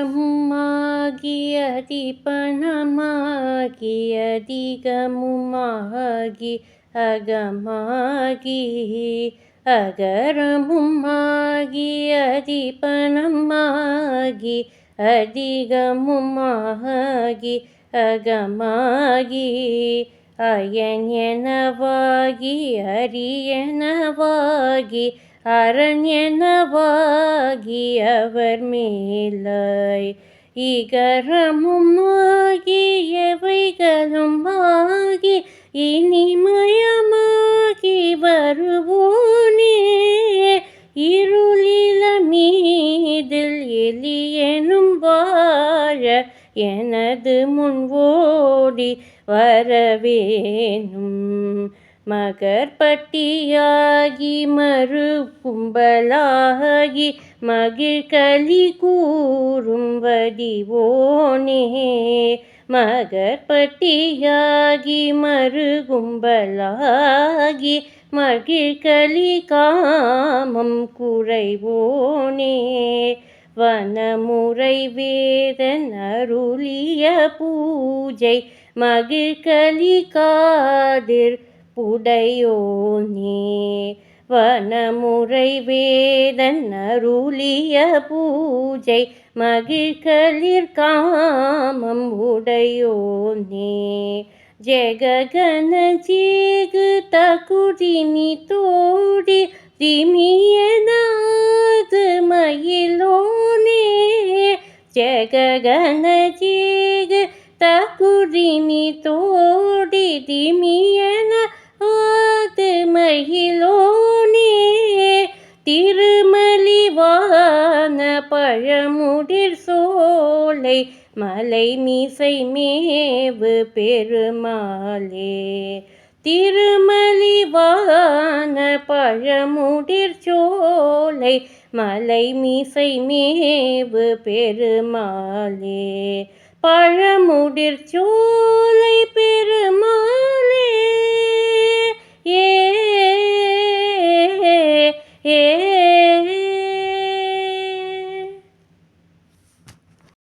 அகரமுமாகி அதிபனமாகி அதிகமுமாகி அகமாகி அகரமுமாகி அதிபனமாகி அதிகமுமாகி அகமாகி iron எனவாகி அரியனவாகி அரண்யனவாகி அவர் மேலாய் இகரமுமாகி எவைகளுமாகி இனிமயமாகி வருவோனே இருளில மீதில் எலியெனும் வாழ எனது முன் ஓடி வரவேணும் மகற்பட்டியாகி மறு கும்பலாகி மகிழ்களி கூறும் வடிவோனே மகற்பட்டியாகி மறு கும்பலாகி மகிழ்களி காமம் குறைவோனே வனமுறை வேதன் அருளிய பூஜை மகிழ்களி காதிர் புடையோனே வனமுறை வேதன் அருளிய பூஜை மகிழ்களிர் காமம் உடையோனே ஜெககன ஜீகு தகுதிமி தோடி திமியனாது மயிலோனே ஜெககன ஜீகு தகுதிமி தோடி திமியன ஆது மகிழோனே திருமலிவான பழமுதிர் சோலை மலை மீசை மேவு பெருமாளே திருமலிவான பழமுதிர் சோலை மலை மீசை மேவு பெருமாளே பழமுதிர் சோலை பெருமாளே ஏ